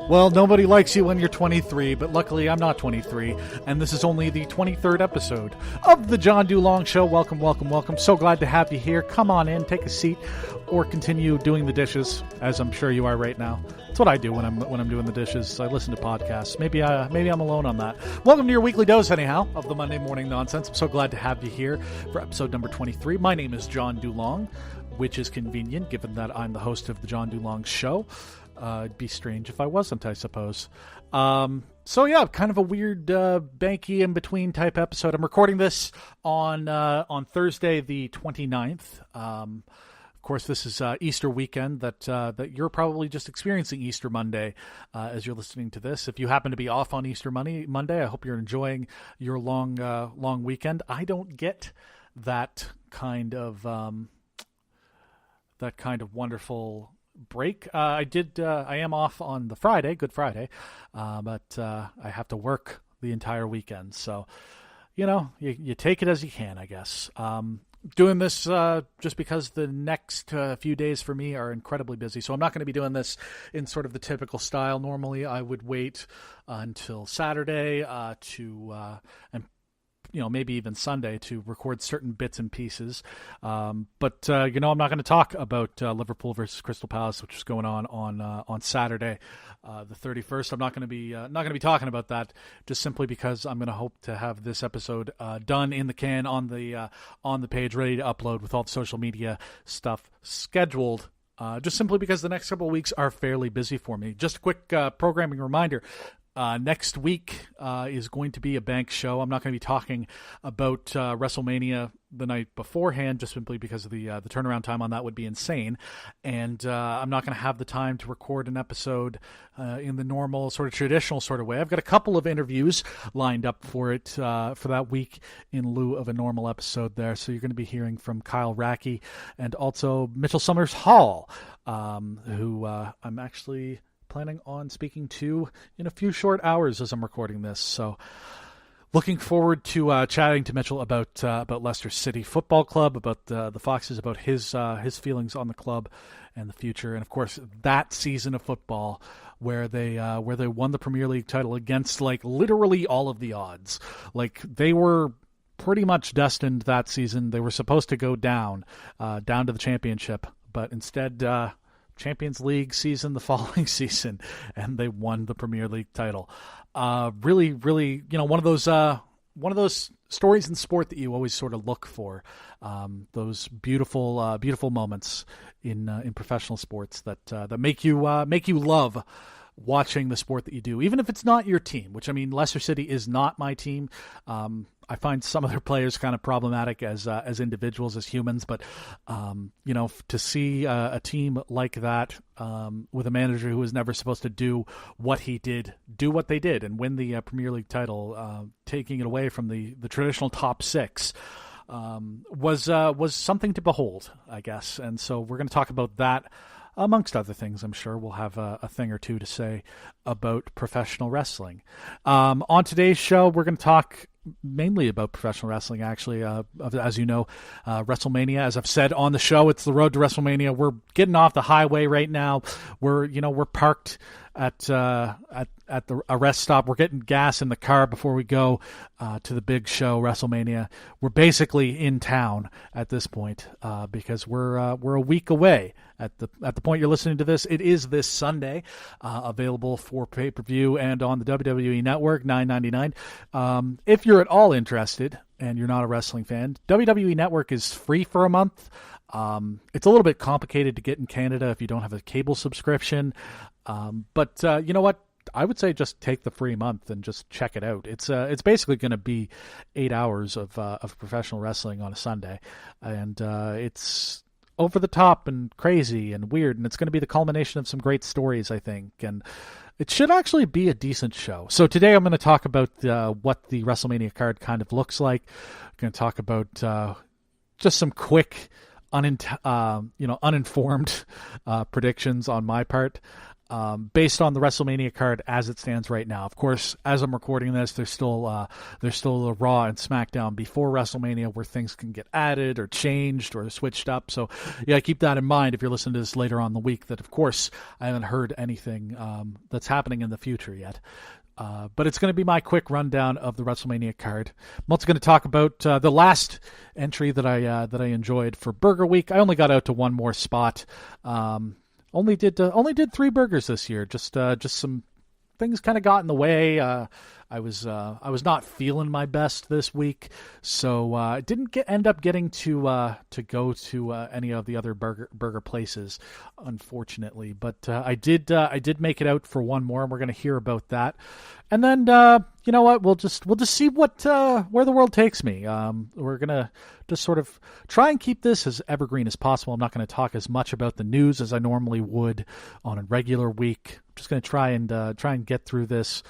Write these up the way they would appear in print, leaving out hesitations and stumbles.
Well, nobody likes you when you're 23, but luckily I'm not 23, and this is only the 23rd episode of the John DuLong Show. Welcome, welcome, welcome. So glad to have you here. Come on in, take a seat, or continue doing the dishes, as I'm sure you are right now. That's what I do when I'm doing the dishes. I listen to podcasts. Maybe I'm alone on that. Welcome to your weekly dose, anyhow, of the Monday morning nonsense. I'm so glad to have you here for episode number 23. My name is John DuLong, which is convenient given that I'm the host of the John DuLong Show. It'd be strange if I wasn't, I suppose. So yeah, kind of a weird banky in between type episode. I'm recording this on Thursday the 29th. Of course, this is Easter weekend that you're probably just experiencing Easter Monday as you're listening to this. If you happen to be off on Easter Monday, I hope you're enjoying your long weekend. I don't get that kind of wonderful break. I am off on the Friday, Good Friday, but I have to work the entire weekend. So, you take it as you can, I guess. Doing this just because the next few days for me are incredibly busy. So I'm not going to be doing this in sort of the typical style. Normally I would wait until Saturday and maybe even Sunday to record certain bits and pieces. But I'm not going to talk about Liverpool versus Crystal Palace, which is going on Saturday, the 31st. I'm not going to be talking about that, just simply because I'm going to hope to have this episode done in the can on the page, ready to upload with all the social media stuff scheduled. Just simply because the next couple of weeks are fairly busy for me. Just a quick programming reminder. Next week is going to be a bank show. I'm not going to be talking about Wrestlemania the night beforehand, just simply because of the turnaround time on that would be insane. And I'm not going to have the time to record an episode in the normal sort of traditional sort of way. I've got a couple of interviews lined up for it for that week in lieu of a normal episode there. So you're going to be hearing from Kyle Racky and also Mitchell Summers Hall, who I'm actually planning on speaking to in a few short hours as I'm recording this. So looking forward to chatting to Mitchell about Leicester City Football Club, about the Foxes, about his feelings on the club and the future, and of course that season of football where they won the Premier League title against literally all of the odds. They were pretty much destined that season. They were supposed to go down to the championship, but instead Champions League season the following season, and they won the Premier League title. Really, really, one of those stories in sport that you always sort of look for. Those beautiful, beautiful moments in professional sports that make you love watching the sport that you do, even if it's not your team. Which, I mean, Leicester City is not my team. I find some of their players kind of problematic as individuals, as humans, but to see a team like that with a manager who was never supposed to do what they did, and win the Premier League title, taking it away from the traditional top six, was something to behold, I guess. And so we're going to talk about that. Amongst other things, I'm sure we'll have a thing or two to say about professional wrestling. On today's show, we're going to talk mainly about professional wrestling, actually. As you know, Wrestlemania, as I've said on the show, it's the road to Wrestlemania. We're getting off the highway right now. We're parked at a rest stop. We're getting gas in the car before we go to the big show, Wrestlemania. We're basically in town at this point because we're a week away. At the point you're listening to this, it is this Sunday, available for pay-per-view and on the WWE Network, $9.99. If you're at all interested and you're not a wrestling fan, WWE Network is free for a month. It's a little bit complicated to get in Canada if you don't have a cable subscription. But you know what? I would say just take the free month and just check it out. It's basically going to be 8 hours of professional wrestling on a Sunday, and it's over the top and crazy and weird, and it's going to be the culmination of some great stories, I think, and it should actually be a decent show. So today I'm going to talk about what the WrestleMania card kind of looks like. I'm going to talk about just some quick uninformed predictions on my part. based on the WrestleMania card as it stands right now. Of course, as I'm recording this, there's still a Raw and SmackDown before WrestleMania where things can get added or changed or switched up. So, yeah, keep that in mind if you're listening to this later on in the week. That, of course, I haven't heard anything that's happening in the future yet. But it's going to be my quick rundown of the WrestleMania card. I'm also going to talk about the last entry that I enjoyed for Burger Week. I only got out to one more spot. Only did 3 burgers this year. Just some things kind of got in the way. I was not feeling my best this week, so I didn't end up getting to go to any of the other burger places, unfortunately. But I did make it out for one more, and we're going to hear about that. And then you know what? We'll just see what where the world takes me. We're gonna just sort of try and keep this as evergreen as possible. I'm not going to talk as much about the news as I normally would on a regular week. I'm just going to try and get through this.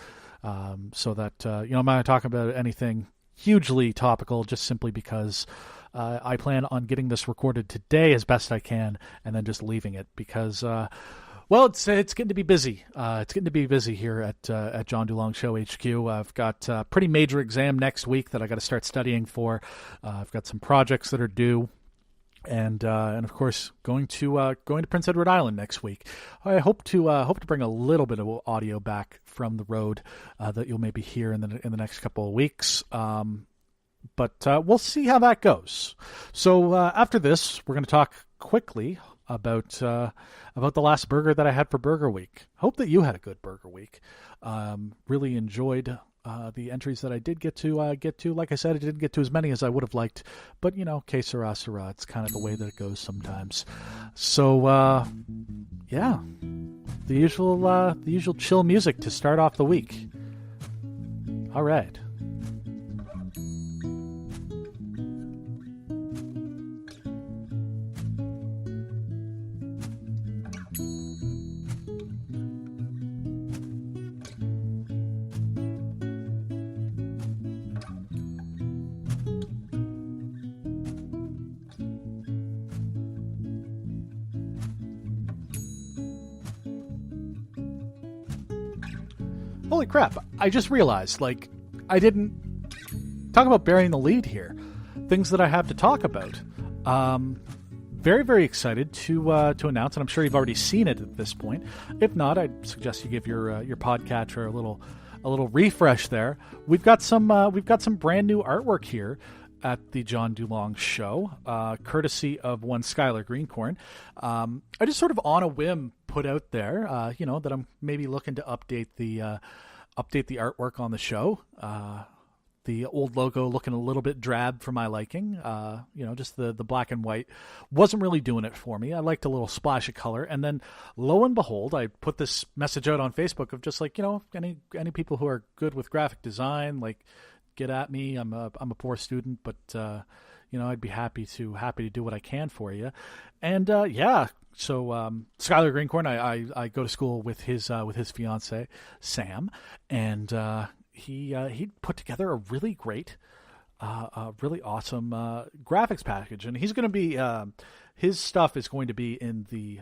So that, I'm not going to talk about anything hugely topical, just simply because I plan on getting this recorded today as best I can and then just leaving it because, it's getting to be busy. It's getting to be busy here at John DuLong Show HQ. I've got a pretty major exam next week that I got to start studying for. I've got some projects that are due. And of course, going to Prince Edward Island next week. I hope to bring a little bit of audio back from the road that you'll maybe hear in the next couple of weeks. But we'll see how that goes. So after this, we're going to talk quickly about the last burger that I had for Burger Week. Hope that you had a good Burger Week. Really enjoyed the entries that I did get to. Like I said, I didn't get to as many as I would have liked, but que sera, sera. It's kind of the way that it goes sometimes. So, yeah, the usual chill music to start off the week. All right. Holy crap, I just realized, I didn't talk about burying the lead here. Things that I have to talk about. Very, very excited to announce, and I'm sure you've already seen it at this point. If not, I'd suggest you give your podcatcher a little refresh there. We've got some brand new artwork here at the John DuLong Show, courtesy of one Skylar Greencorn. I just sort of on a whim put out there, that I'm maybe looking to update the artwork on the show. The old logo looking a little bit drab for my liking. Just the black and white wasn't really doing it for me. I liked a little splash of color. And then lo and behold, I put this message out on Facebook of just any people who are good with graphic design, get at me. I'm a poor student, but I'd be happy to do what I can for you. And so Skylar Greencorn, I go to school with his fiance Sam, and he put together a really great, really awesome graphics package, and he's going to be his stuff is going to be in the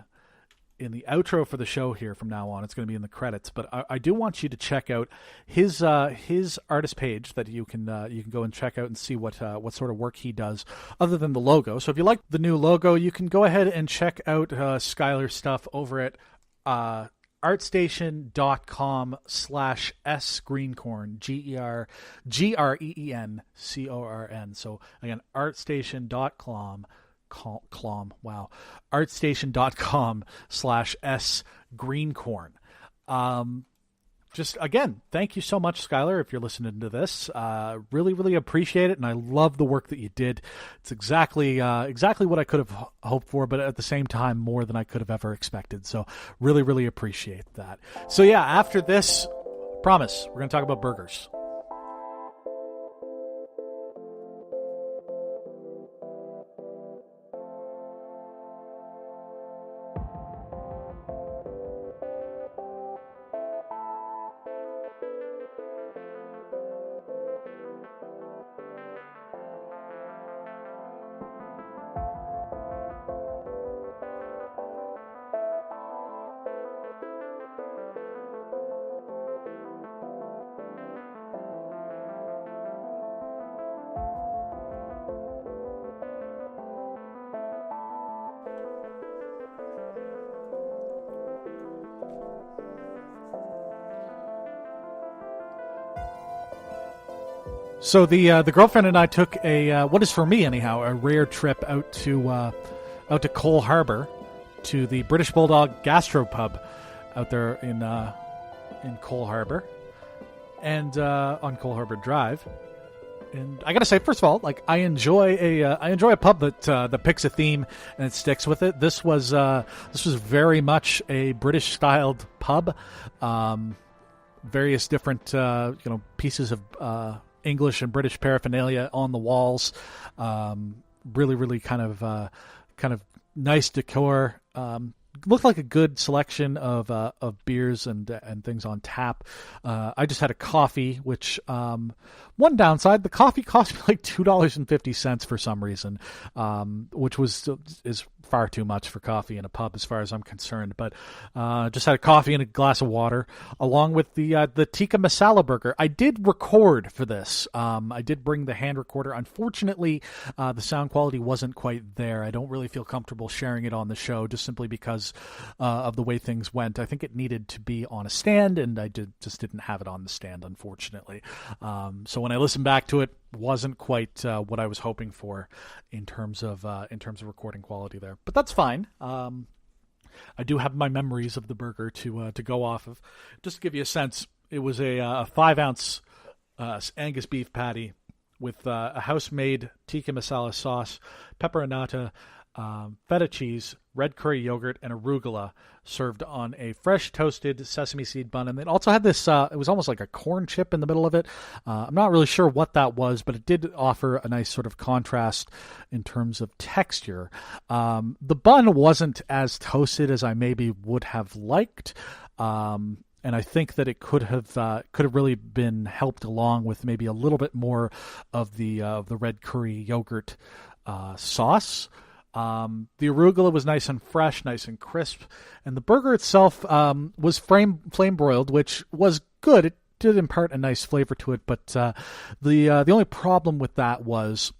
outro for the show here from now on. It's going to be in the credits, but I do want you to check out his artist page that you can go and check out and see what sort of work he does other than the logo. So if you like the new logo, you can go ahead and check out Skylar's stuff over at artstation.com/sgreencorn, GREENCORN. So again, artstation.com/sgreencorn. Just again, thank you so much, Skylar, if you're listening to this. Really, really appreciate it, and I love the work that you did. It's exactly what I could have hoped for, but at the same time, more than I could have ever expected. So really, really appreciate that. So yeah, after this, promise, we're going to talk about burgers. So the girlfriend and I took a what is for me anyhow a rare trip out to Cole Harbour, to the British Bulldog Gastropub out there in Cole Harbour, and on Cole Harbour Drive. And I gotta say, first of all, like I enjoy a pub that picks a theme and it sticks with it. This was very much a British styled pub, various different pieces of English and British paraphernalia on the walls, really kind of nice decor. Looked like a good selection of beers and things on tap. I just had a coffee, which one downside, the coffee cost me like $2.50 for some reason, which is far too much for coffee in a pub as far as I'm concerned. But just had a coffee and a glass of water, along with the tikka masala burger. I did record for this. I did bring the hand recorder. Unfortunately, the sound quality wasn't quite there. I don't really feel comfortable sharing it on the show, just simply because of the way things went. I think it needed to be on a stand, and I just didn't have it on the stand, unfortunately. So when I listened back to it, wasn't quite what I was hoping for in terms of recording quality there, but that's fine. I do have my memories of the burger to go off of. Just to give you a sense, it was a 5-ounce Angus beef patty with a house-made tikka masala sauce, pepper annata, feta cheese, red curry yogurt, and arugula, served on a fresh toasted sesame seed bun. And it also had this, it was almost like a corn chip in the middle of it. I'm not really sure what that was, but it did offer a nice sort of contrast in terms of texture. The bun wasn't as toasted as I maybe would have liked. And I think that it could have really been helped along with maybe a little bit more of the red curry yogurt sauce. The arugula was nice and fresh, nice and crisp, and the burger itself was flame broiled, which was good. It did impart a nice flavor to it, but the only problem with that was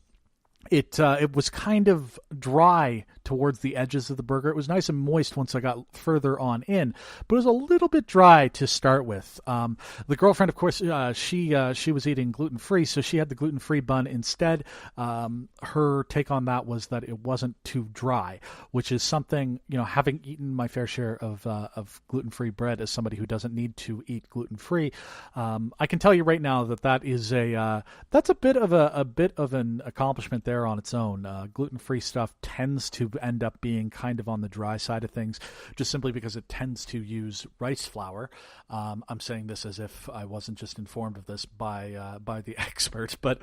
it was kind of dry towards the edges of the burger. It was nice and moist once I got further on in, but it was a little bit dry to start with. The girlfriend, of course, she was eating gluten-free, so she had the gluten-free bun instead. Her take on that was that it wasn't too dry, which is something, having eaten my fair share of gluten-free bread as somebody who doesn't need to eat gluten-free, I can tell you right now that is that's a bit of an accomplishment there on its own. Gluten-free stuff tends to end up being kind of on the dry side of things, just simply because it tends to use rice flour. I'm saying this as if I wasn't just informed of this by the experts, but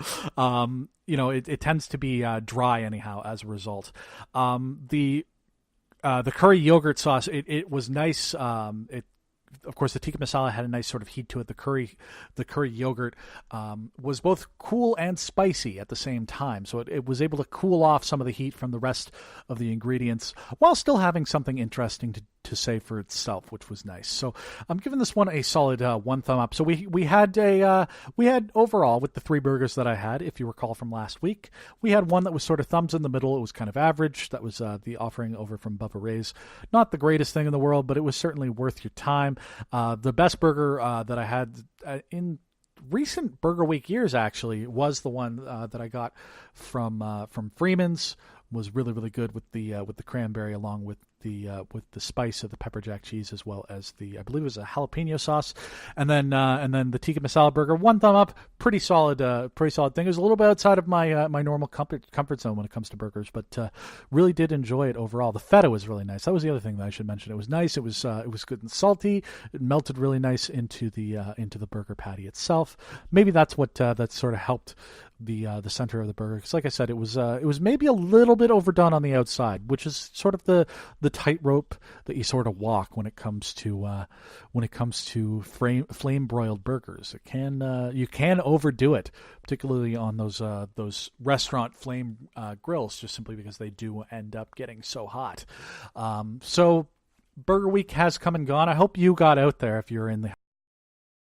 it tends to be dry anyhow as a result. The curry yogurt sauce, it was nice. Of course, the tikka masala had a nice sort of heat to it. The curry yogurt was both cool and spicy at the same time, so it was able to cool off some of the heat from the rest of the ingredients while still having something interesting to say for itself, which was nice. So I'm giving this one a solid 1 thumb up. So we had overall, with the 3 burgers that I had, if you recall from last week, we had one that was sort of thumbs in the middle. It was kind of average. That was the offering over from Bubba Ray's. Not the greatest thing in the world, but it was certainly worth your time. The best burger that I had in recent Burger Week years actually was the one that I got from Freeman's. Was really, really good with the cranberry, along with the spice of the pepper jack cheese, as well as I believe it was a jalapeno sauce, and then the tikka masala burger. 1 thumb up, pretty solid thing. It was a little bit outside of my my normal comfort zone when it comes to burgers, but really did enjoy it overall. The feta was really nice. That was the other thing that I should mention. It was nice. It was good and salty. It melted really nice into the burger patty itself. Maybe that's what that sort of helped the center of the burger, because like I said, it was maybe a little bit overdone on the outside, which is sort of the tightrope that you sort of walk when it comes to flame broiled burgers. It can you can overdo it, particularly on those restaurant flame grills, just simply because they do end up getting so hot. So Burger Week has come and gone. I hope you got out there if you're in the